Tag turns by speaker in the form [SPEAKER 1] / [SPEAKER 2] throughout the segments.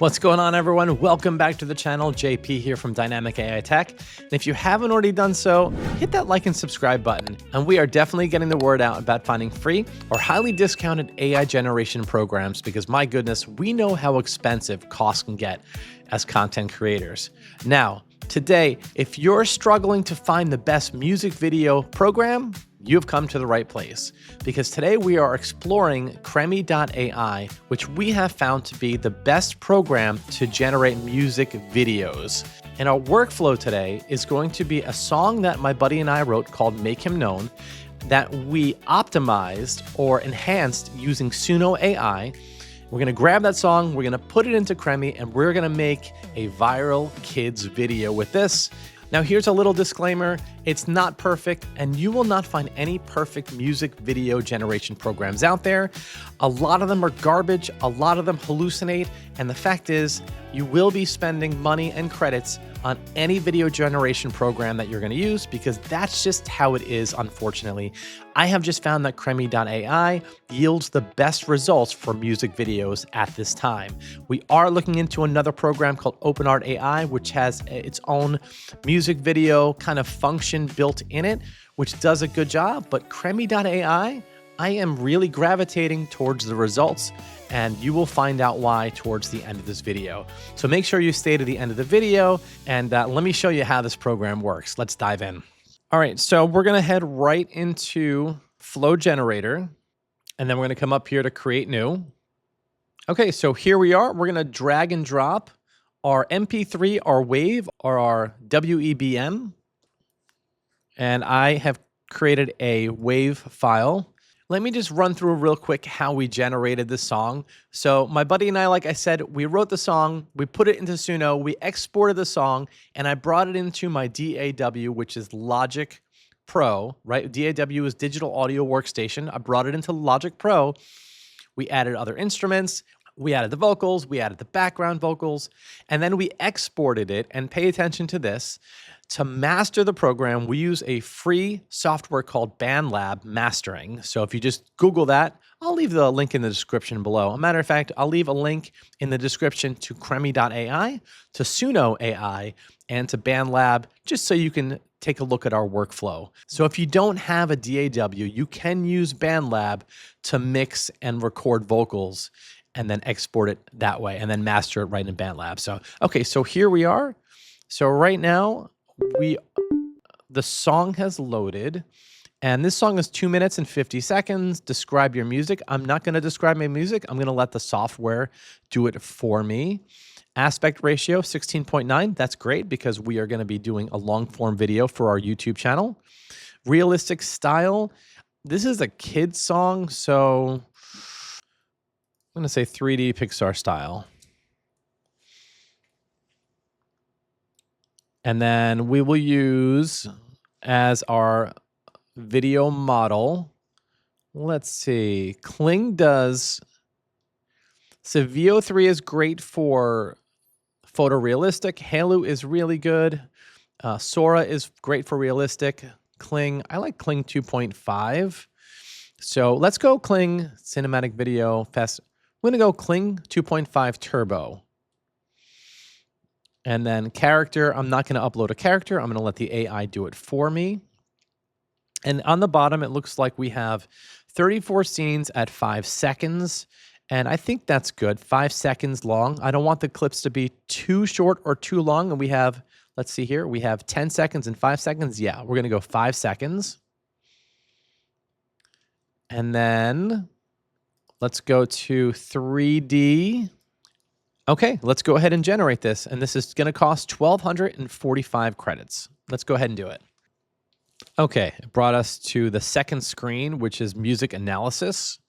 [SPEAKER 1] What's going on, everyone? Welcome back to the channel. JP here from Dynamic AI Tech. And if you haven't already done so, hit that like and subscribe button. And we are definitely getting the word out about finding free or highly discounted AI generation programs because, my goodness, we know how expensive costs can get as content creators. Now, today, if you're struggling to find the best music video program, you've come to the right place, because today we are exploring creme.ai, which we have found to be the best program to generate music videos. And our workflow today is going to be a song that my buddy and I wrote called Make Him Known that we optimized or enhanced using SUNO AI. We're gonna grab that song, we're gonna put it into CREMI, and we're gonna make a viral kids video with this. Now, here's a little disclaimer. It's not perfect, and you will not find any perfect music video generation programs out there. A lot of them are garbage, a lot of them hallucinate, and the fact is, you will be spending money and credits on any video generation program that you're going to use, because that's just how it is, unfortunately. I have just found that creme.ai yields the best results for music videos at this time. We are looking into another program called OpenArt AI, which has its own music video kind of function built in it, which does a good job, but creme.ai, I am really gravitating towards the results, and you will find out why towards the end of this video. So make sure you stay to the end of the video, and let me show you how this program works. Let's dive in. All right, so we're gonna head right into Flow Generator, and then we're gonna come up here to Create New. Okay, so here we are. We're gonna drag and drop our MP3, our WAV, or our WEBM, and I have created a WAV file. Let me just run through real quick how we generated this song. So my buddy and I, like I said, we wrote the song, we put it into Suno, we exported the song, and I brought it into my DAW, which is Logic Pro, right? DAW is Digital Audio Workstation. I brought it into Logic Pro. We added other instruments, we added the vocals, we added the background vocals, and then we exported it. And pay attention to this. To master the program, we use a free software called BandLab Mastering. So if you just Google that, I'll leave the link in the description below. As a matter of fact, I'll leave a link in the description to creme.ai, to SUNO AI, and to BandLab, just so you can take a look at our workflow. So if you don't have a DAW, you can use BandLab to mix and record vocals and then export it that way and then master it right in BandLab. So, okay, so here we are. So right now, the song has loaded, and this song is 2 minutes and 50 seconds. Describe your music. I'm not going to describe my music. I'm going to let the software do it for me. Aspect ratio 16.9. That's great because we are going to be doing a long form video for our YouTube channel. Realistic style. This is a kid's song, so I'm going to say 3D Pixar style. And then we will use as our video model, let's see, Kling does, so VO3 is great for photorealistic, Halo is really good, Sora is great for realistic, Kling, I like Kling 2.5. So let's go Kling Cinematic Video Fast. I'm gonna go Kling 2.5 Turbo. And then character, I'm not going to upload a character. I'm going to let the AI do it for me. And on the bottom, it looks like we have 34 scenes at 5 seconds. And I think that's good, 5 seconds long. I don't want the clips to be too short or too long. And we have, let's see here, we have 10 seconds and 5 seconds. Yeah, we're going to go 5 seconds. And then let's go to 3D. Okay, let's go ahead and generate this. And this is going to cost 1,245 credits. Let's go ahead and do it. Okay, it brought us to the second screen, which is music analysis.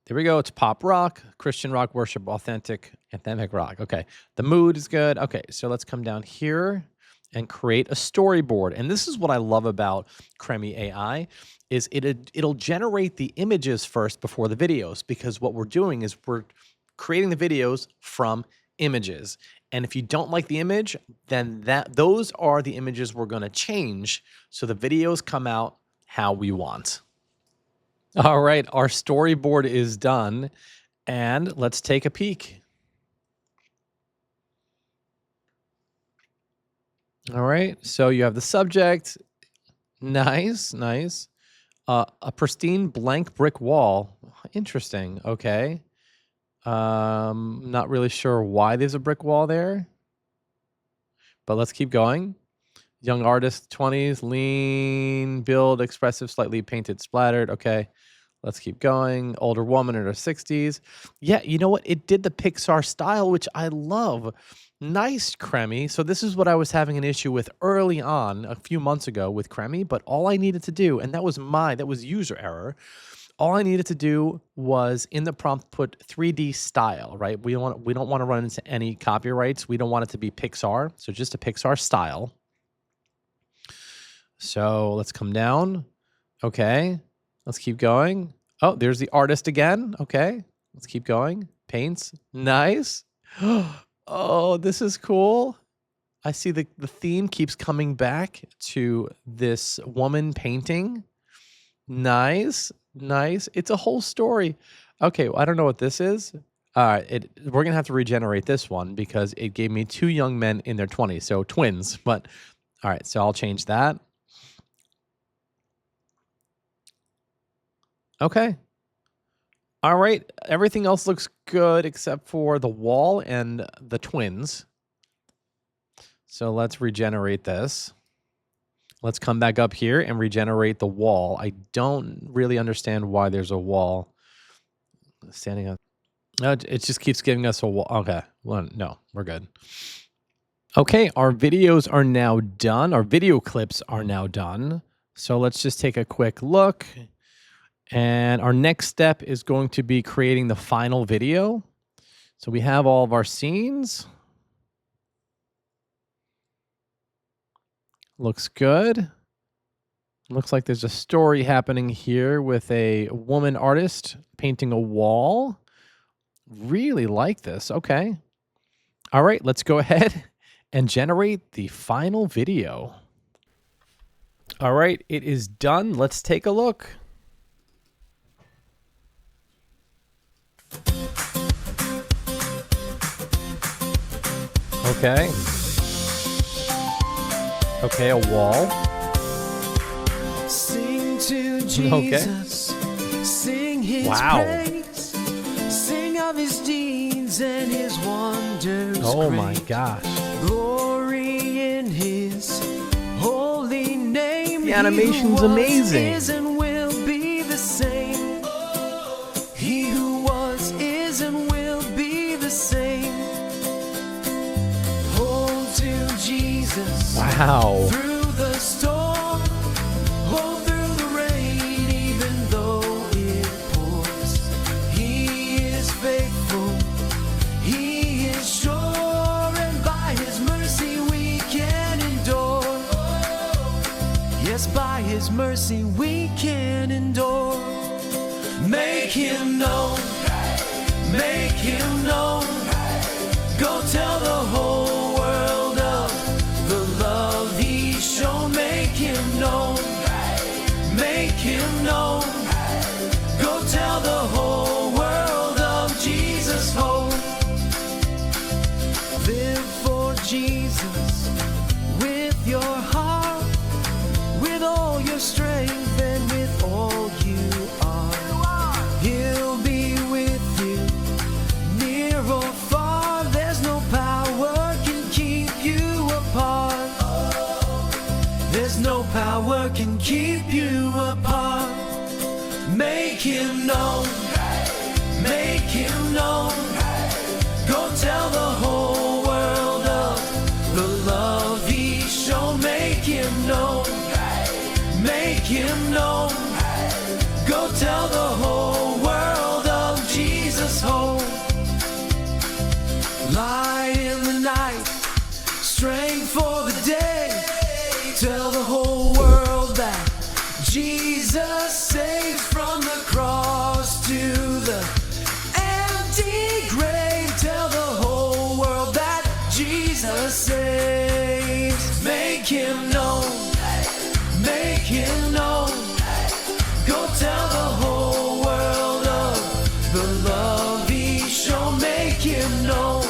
[SPEAKER 1] There we go. It's pop rock, Christian rock, worship, authentic, anthemic rock. Okay, the mood is good. Okay, so let's come down here and create a storyboard. And this is what I love about CREMI AI, is it'll generate the images first before the videos, because what we're doing is we're creating the videos from images. And if you don't like the image, then those are the images we're going to change so the videos come out how we want. All right, our storyboard is done, and let's take a peek. All right. So you have the subject. Nice, nice. A pristine blank brick wall. Interesting. Okay. Not really sure why there's a brick wall there, but let's keep going. Young artist, 20s, lean, build, expressive, slightly painted, splattered. Okay. Let's keep going. Older woman in her 60s. Yeah, you know what? It did the Pixar style, which I love. Nice, CREMI. So this is what I was having an issue with early on, a few months ago with CREMI, but all I needed to do, and that was user error. All I needed to do was in the prompt put 3D style, right? We don't want to run into any copyrights. We don't want it to be Pixar, so just a Pixar style. So let's come down. Okay. Let's keep going. Oh, there's the artist again. Okay. Let's keep going. Paints. Nice. Oh, this is cool. I see the theme keeps coming back to this woman painting. Nice. Nice. It's a whole story. Okay. Well, I don't know what this is. All right. We're going to have to regenerate this one because it gave me 2 young men in their 20s. So twins. But all right. So I'll change that. Okay. All right. Everything else looks good except for the wall and the twins. So let's regenerate this. Let's come back up here and regenerate the wall. I don't really understand why there's a wall standing up. No, it just keeps giving us a wall. Okay. Well, no, we're good. Okay. Our videos are now done. Our video clips are now done. So let's just take a quick look. And our next step is going to be creating the final video. So we have all of our scenes. Looks good. Looks like there's a story happening here with a woman artist painting a wall. Really like this. Okay. All right, let's go ahead and generate the final video. All right, it is done. Let's take a look. Okay. Okay, a wall.
[SPEAKER 2] Sing to Jesus.
[SPEAKER 1] Okay.
[SPEAKER 2] Sing his praise. Sing of his deeds and his wonders.
[SPEAKER 1] Oh
[SPEAKER 2] great.
[SPEAKER 1] my gosh.
[SPEAKER 2] Glory in his holy name.
[SPEAKER 1] The animation's amazing.
[SPEAKER 2] He who was, is, and will be the same. He who was, is, and will be the same. Hold to Jesus.
[SPEAKER 1] Wow.
[SPEAKER 2] Through the storm, hold through the rain, even though it pours. He is faithful, he is sure, and by his mercy we can endure. Yes, by his mercy we can endure. Make him known, make him known. Go tell the whole world of the love he's shown. Make him known, make him known. Go tell the whole world of Jesus' hope. Live for Jesus with your heart, with all your strength and with all you are. He'll be with you, near or far. There's no power can keep you apart. There's no power can keep you apart. Make him known, make him known. Go tell the whole world of the love he's shown. Make him known, make him known. Go tell the whole world of Jesus' hope. Light in the night, strength for the day. Tell the whole world that Jesus saved from the cross to the empty grave. Tell the whole world that Jesus saves. Make him known, make him known. Go tell the whole world of the love he's shown. Make him known,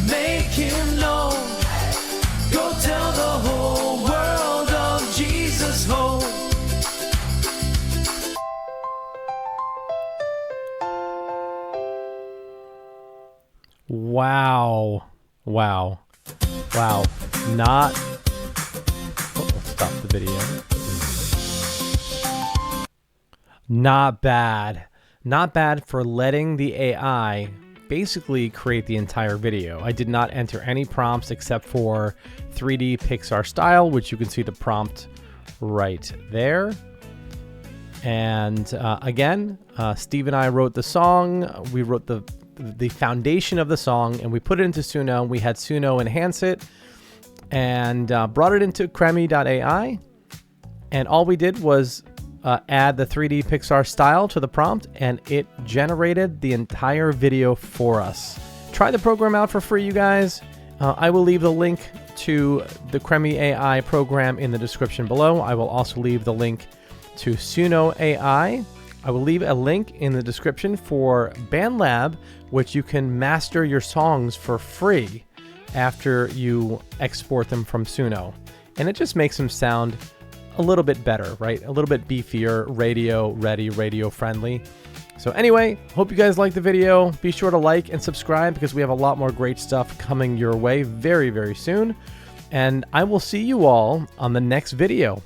[SPEAKER 2] make him known. Go tell
[SPEAKER 1] Wow. Wow. Wow. Not. Oh, let's stop the video. Not bad. Not bad for letting the AI basically create the entire video. I did not enter any prompts except for 3D Pixar style, which you can see the prompt right there. And again, Steve and I wrote the song. We wrote the foundation of the song, and we put it into SUNO. We had SUNO enhance it and brought it into creme.ai. And all we did was add the 3D Pixar style to the prompt, and it generated the entire video for us. Try the program out for free, you guys. I will leave the link to the CREMI AI program in the description below. I will also leave the link to SUNO AI. I will leave a link in the description for BandLab, which you can master your songs for free after you export them from SUNO. And it just makes them sound a little bit better, right? A little bit beefier, radio ready, radio friendly. So anyway, hope you guys liked the video. Be sure to like and subscribe because we have a lot more great stuff coming your way very, very soon. And I will see you all on the next video.